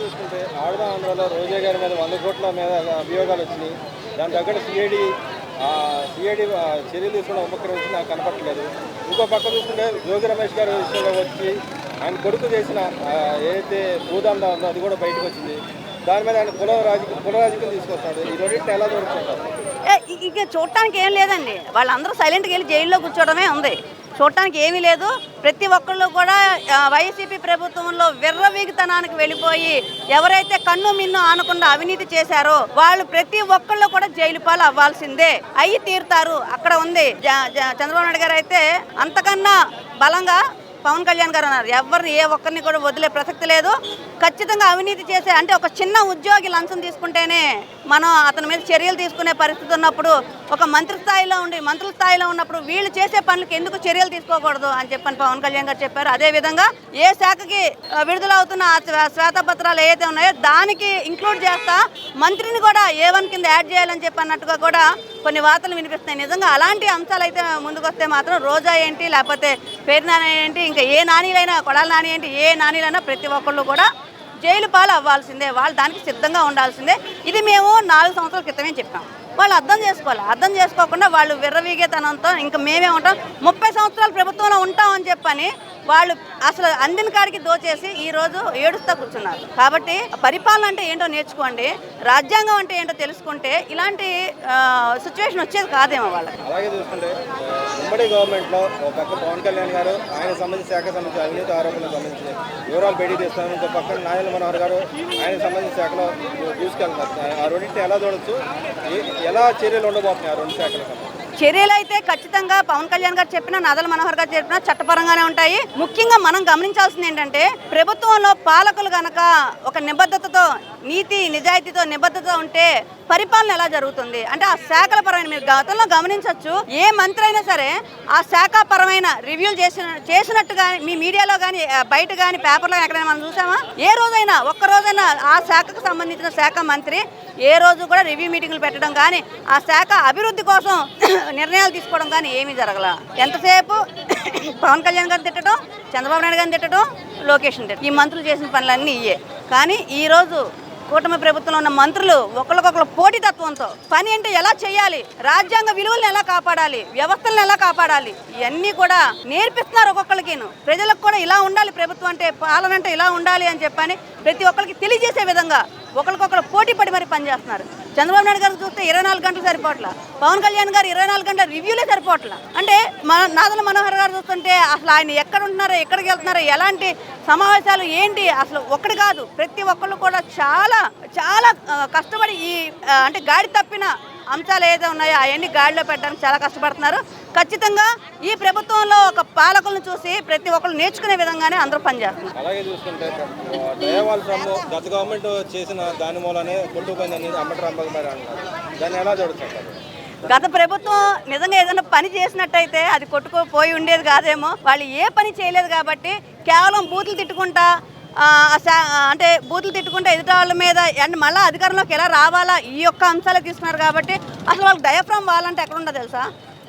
చూసుకుంటే ఆడదా ఆంధ్రలో రోజా గారి మీద 100 కోట్ల మీద అభియోగాలు వచ్చినాయి. దాని తగ్గట్టు సిఐడి చర్యలు తీసుకున్న ఉపక్రమించి నాకు కనపట్టలేదు. ఇంకో పక్క చూసుకుంటే జోగి రమేష్ గారి విషయంలో వచ్చి ఆయన కొడుకు చేసిన ఏదైతే భూదందా ఉందో అది కూడా బయటకు వచ్చింది. దాని మీద ఆయన కుల రాజకీయం తీసుకొస్తాడు. ఈ రెండింటిని ఎలా చూడొచ్చు? ఇక చూడటానికి ఏం లేదండి. వాళ్ళందరూ సైలెంట్గా వెళ్ళి జైల్లో కూర్చోవడమే ఉంది. చూడటానికి ఏమీ లేదు. ప్రతి ఒక్కళ్ళు కూడా వైసీపీ ప్రభుత్వంలో విర్రవీగితనానికి వెళ్ళిపోయి ఎవరైతే కన్ను మిన్ను ఆనకుండా అవినీతి చేశారో వాళ్ళు ప్రతి ఒక్కళ్ళు కూడా జైలు పాలు అవ్వాల్సిందే, అయ్యి తీరుతారు. అక్కడ ఉంది చంద్రబాబు నాయుడు గారు అయితే అంతకన్నా బలంగా పవన్ కళ్యాణ్ గారు అన్నారు, ఎవరిని ఏ ఒక్కరిని కూడా వదిలే ప్రసక్తి లేదు. ఖచ్చితంగా అవినీతి చేసే అంటే ఒక చిన్న ఉద్యోగి లంచం తీసుకుంటేనే మనం అతని మీద చర్యలు తీసుకునే పరిస్థితి ఉన్నప్పుడు, ఒక మంత్రుల స్థాయిలో ఉన్నప్పుడు వీళ్ళు చేసే పనులకు ఎందుకు చర్యలు తీసుకోకూడదు అని చెప్పని పవన్ కళ్యాణ్ గారు చెప్పారు. అదేవిధంగా ఏ శాఖకి విడుదలవుతున్న శ్వేతపత్రాలు ఏవైతే ఉన్నాయో దానికి ఇంక్లూడ్ చేస్తా మంత్రిని కూడా A1 కింద యాడ్ చేయాలని చెప్పన్నట్టుగా కూడా కొన్ని వార్తలు వినిపిస్తున్నాయి. నిజంగా అలాంటి అంశాలు అయితే ముందుకు వస్తే మాత్రం రోజా ఏంటి, లేకపోతే పేరు నాని ఏంటి, ఇంకా ఏ నానీలైనా కొడాలి నాని ఏంటి, ఏ నానీలైనా ప్రతి ఒక్కళ్ళు కూడా జైలు పాలు అవ్వాల్సిందే. వాళ్ళు దానికి సిద్ధంగా ఉండాల్సిందే. ఇది మేము 4 సంవత్సరాల క్రితమే చెప్పాం. వాళ్ళు అర్థం చేసుకోవాలి. అర్థం చేసుకోకుండా వాళ్ళు విర్రవీగేతనంతో ఇంకా మేమే ఉంటాం, 30 సంవత్సరాలు ప్రభుత్వంలో ఉంటామని చెప్పని వాళ్ళు అసలు అందిన కాడికి దోచేసి ఈరోజు ఏడుస్తా కూర్చున్నారు. కాబట్టి పరిపాలన అంటే ఏంటో నేర్చుకోండి, రాజ్యాంగం అంటే ఏంటో తెలుసుకుంటే ఇలాంటి సిచ్యువేషన్ వచ్చేది కాదేమో వాళ్ళకి. అలాగే చూసుకుంటే ఉమ్మడి గవర్నమెంట్లో ఒక పక్క పవన్ కళ్యాణ్ గారు ఆయన సంబంధించిన శాఖ సంబంధించి అవినీతి ఆరోపణలకు సంబంధించి వివరాలు బయటికి తెస్తాను. ఇంకో పక్కన నాయన మనోహర్ గారు ఆయన సంబంధించిన శాఖలో తీసుకెళ్తున్నారు. ఆ రెండింటిని ఎలా చూడొచ్చు, ఎలా చర్యలు ఉండబోతున్నాయి ఆ 2 శాఖలకు? చర్యలు అయితే ఖచ్చితంగా పవన్ కళ్యాణ్ గారు చెప్పినా, నాదల మనోహర్ గారు చెప్పినా చట్టపరంగానే ఉంటాయి. ముఖ్యంగా మనం గమనించాల్సింది ఏంటంటే ప్రభుత్వంలో పాలకులు గనక ఒక నిబద్ధతతో, నీతి నిజాయితీతో నిబద్ధత ఉంటే పరిపాలన ఎలా జరుగుతుంది అంటే ఆ శాఖల పరమైన మీరు గతంలో గమనించవచ్చు. ఏ మంత్రి అయినా సరే ఆ శాఖ పరమైన రివ్యూలు చేసినట్టు కానీ మీ మీడియాలో కానీ బయట కానీ పేపర్లో ఎక్కడైనా మనం చూసామా? ఏ రోజైనా ఒక్క రోజైనా ఆ శాఖకు సంబంధించిన శాఖ మంత్రి ఏ రోజు కూడా రివ్యూ మీటింగ్లు పెట్టడం కానీ ఆ శాఖ అభివృద్ధి కోసం నిర్ణయాలు తీసుకోవడం కానీ ఏమీ జరగల. ఎంతసేపు పవన్ కళ్యాణ్ గారిని తిట్టడం, చంద్రబాబు నాయుడు గారిని తిట్టడం, లోకేష్ తిట్టడం, ఈ మంత్రులు చేసిన పనులన్నీ ఇయ్యే. కానీ ఈరోజు కూటమి ప్రభుత్వంలో ఉన్న మంత్రులు ఒకరికొకరు పోటీతత్వంతో పని అంటే ఎలా చేయాలి, రాజ్యాంగ విలువలను ఎలా కాపాడాలి, వ్యవస్థలను ఎలా కాపాడాలి, ఇవన్నీ కూడా నేర్పిస్తున్నారు ఒక్కొక్కరికి. ప్రజలకు కూడా ఇలా ఉండాలి, ప్రభుత్వం అంటే పాలన అంటే ఇలా ఉండాలి అని చెప్పని ప్రతి ఒక్కరికి తెలియజేసే విధంగా ఒకరికొకరు పోటీ పడి మరి పనిచేస్తున్నారు. చంద్రబాబు నాయుడు గారు చూస్తే 24 గంటలు సరిపోవట్ల, పవన్ కళ్యాణ్ గారు 24 గంటల రివ్యూలే సరిపోవట్ల. అంటే నాదల మనోహర్ గారు చూస్తుంటే అసలు ఆయన ఎక్కడ ఉంటున్నారో, ఎక్కడికి వెళ్తున్నారో, ఎలాంటి సమావేశాలు ఏంటి అసలు ఒక్కటి కాదు, ప్రతి ఒక్కళ్ళు కూడా చాలా చాలా కష్టపడి ఈ అంటే గాడి తప్పిన అంశాలు ఏదైతే ఉన్నాయో అవన్నీ గాడిలో పెట్టడానికి చాలా కష్టపడుతున్నారు. ఖచ్చితంగా ఈ ప్రభుత్వంలో ఒక పాలకులను చూసి ప్రతి ఒక్కరు నేర్చుకునే విధంగానే అందరూ పనిచేస్తున్నారు. అలాగే చూసుకుంటే దయావాల్ సొమ్ము గత గవర్నమెంట్ చేసిన దాని మూలనే కొట్టుకుపోయిందని అమ్మటి రాంబాబు గారు అంటారు. దాన్ని ఎలా చూడొచ్చు? గత ప్రభుత్వం నిజంగా ఏదైనా పని చేసినట్టయితే అది కొట్టుకుపోయి ఉండేది కాదేమో. వాళ్ళు ఏ పని చేయలేదు కాబట్టి కేవలం బూతులు తిట్టుకుంటా అంటే బూతులు తిట్టుకుంటే ఎదుటి వాళ్ళ మీద అండ్ మళ్ళీ అధికారంలోకి ఎలా రావాలా ఈ యొక్క అంశాలే తీసుకున్నారు. కాబట్టి అసలు వాళ్ళకి డయాఫ్రామ్ వాలంటే ఎక్కడ ఉందో తెలుసా,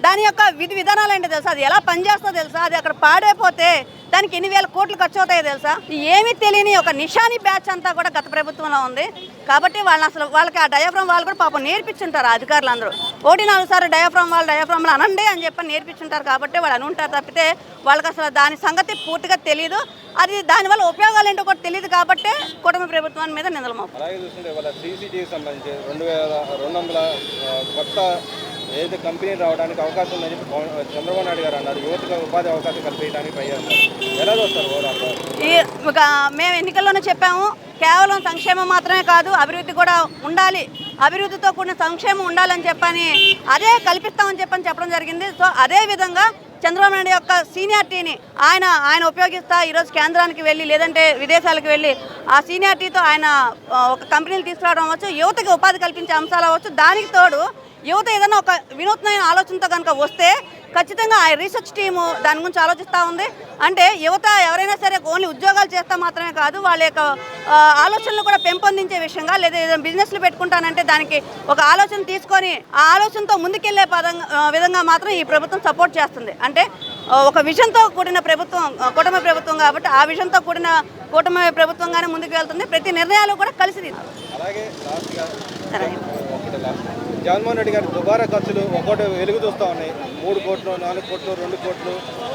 దాని యొక్క విధి విధానాలు ఏంటో తెలుసా, అది ఎలా పనిచేస్తుందో తెలుసా, అది అక్కడ పాడైపోతే దానికి ఎన్ని వేల కోట్లు ఖర్చు అవుతాయో తెలుసా. ఏమీ తెలియని ఒక నిషాని బ్యాచ్ అంతా కూడా గత ప్రభుత్వంలో ఉంది. కాబట్టి వాళ్ళకి ఆ డయాఫ్రామ్ వాళ్ళు కూడా పాపం నేర్పించుంటారు అధికారులు అందరూ. 1-4 సార్లు డయాఫ్రామ్లు అనండి అని చెప్పి నేర్పించుంటారు. కాబట్టి వాళ్ళు అనుంటారు తప్పితే వాళ్ళకి అసలు దాని సంగతి పూర్తిగా తెలియదు. అది దానివల్ల ఉపయోగాలు ఏంటో కూడా తెలియదు. కాబట్టి కూటమి ప్రభుత్వం మీద నిందలు మోపుతారు. అలాగే చూస్తుంటే వాళ్ళ CCTV సంబంధించి 2200 కొత్త ఏదైతే కంపెనీ రావడానికి అవకాశం ఉందని చెప్పి చంద్రబాబు నాయుడు గారు అన్నారు. యువతకు ఉపాధి అవకాశం కల్పించడానికి ట్రై చేస్తారు. ఎలా చూస్తారు ఓవరాల్గా? మేము ఎన్నికల్లోనే చెప్పాము, కేవలం సంక్షేమం మాత్రమే కాదు అభివృద్ధి కూడా ఉండాలి, అభివృద్ధితో కూడిన సంక్షేమం ఉండాలని చెప్పని అదే కల్పిస్తామని చెప్పడం జరిగింది. సో అదే విధంగా చంద్రబాబు నాయుడు యొక్క సీనియారిటీని ఆయన ఉపయోగిస్తా ఈరోజు కేంద్రానికి వెళ్ళి లేదంటే విదేశాలకు వెళ్ళి ఆ సీనియారిటీతో ఆయన ఒక కంపెనీలు తీసుకురావడం అవ్వచ్చు, యువతకి ఉపాధి కల్పించే అంశాలు అవ్వచ్చు. దానికి తోడు యువత ఏదైనా ఒక వినూత్నమైన ఆలోచనతో కనుక వస్తే ఖచ్చితంగా ఆ రీసెర్చ్ టీము దాని గురించి ఆలోచిస్తూ ఉంది. అంటే యువత ఎవరైనా సరే ఓన్లీ ఉద్యోగాలు చేస్తా మాత్రమే కాదు, వాళ్ళ యొక్క ఆలోచనలు కూడా పెంపొందించే విషయంగా లేదా ఏదైనా బిజినెస్లు పెట్టుకుంటానంటే దానికి ఒక ఆలోచన తీసుకొని ఆ ఆలోచనతో ముందుకెళ్లే విధంగా మాత్రం ఈ ప్రభుత్వం సపోర్ట్ చేస్తుంది. అంటే ఒక విజన్తో కూడిన ప్రభుత్వం, కూటమి ప్రభుత్వం కాబట్టి ఆ విజన్తో కూడిన కూటమి ప్రభుత్వంగానే ముందుకు వెళ్తుంది. ప్రతి నిర్ణయాలు కూడా కలిసి తీసుకుంటుంది. అలాగే లాస్ట్గా ఒకటి లాస్ట్ జగన్మోహన్ రెడ్డి గారి దుబారా ఖర్చులు ఒక్కోటి వెలుగు చూస్తూ ఉన్నాయి. 3 కోట్లు, 4 కోట్లు, 2 కోట్లు,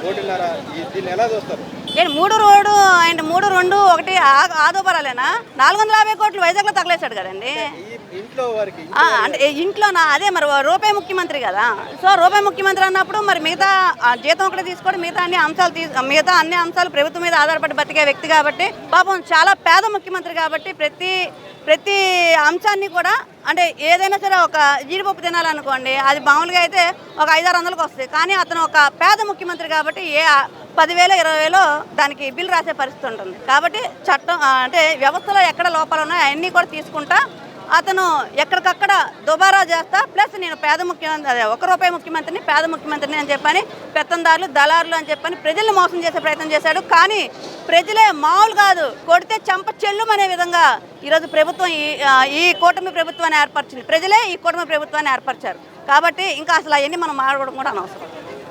1.5. దీన్ని ఎలా చూస్తారు? నేను 3 రోడ్డు అండ్ 3, 2, 1 ఆదోపరాలేనా 450 కోట్లు వైజాగ్లో తగలేశాడు కదండి. ఇంట్లో వారికి అంటే ఇంట్లో అదే మరి రూపాయి ముఖ్యమంత్రి కదా. సో రూపాయి ముఖ్యమంత్రి అన్నప్పుడు మరి మిగతా జీతం ఒకటి తీసుకోవడం, మిగతా అన్ని అంశాలు ప్రభుత్వం మీద ఆధారపడి బతికే వ్యక్తి కాబట్టి పాపం చాలా పేద ముఖ్యమంత్రి కాబట్టి ప్రతి అంశాన్ని కూడా అంటే ఏదైనా సరే ఒక జీడిపప్పు తినాలనుకోండి, అది మామూలుగా అయితే ఒక 500-600లకు వస్తుంది. కానీ అతను ఒక పేద ముఖ్యమంత్రి కాబట్టి 10,000, 20,000 దానికి బిల్ రాసే పరిస్థితి ఉంటుంది. కాబట్టి చట్టం అంటే వ్యవస్థలో ఎక్కడ లోపాలు ఉన్నాయో అవన్నీ కూడా తీసుకుంటా అతను ఎక్కడికక్కడ దుబారా చేస్తా. ప్లస్ నేను పేద ముఖ్యమంత్రి, అదే 1 రూపాయి ముఖ్యమంత్రిని, పేద ముఖ్యమంత్రిని అని చెప్పని పెత్తందారులు, దళారులు అని చెప్పని ప్రజల్ని మోసం చేసే ప్రయత్నం చేశాడు. కానీ ప్రజలే మామూలు కాదు, కొడితే చెంప చెల్లుమనే విధంగా ఈరోజు ప్రభుత్వం ఈ కూటమి ప్రభుత్వాన్ని ఏర్పరిచింది. ప్రజలే ఈ కూటమి ప్రభుత్వాన్ని ఏర్పరిచారు. కాబట్టి ఇంకా అసలు అవన్నీ మనం మాట్లాడడం కూడా అనవసరం.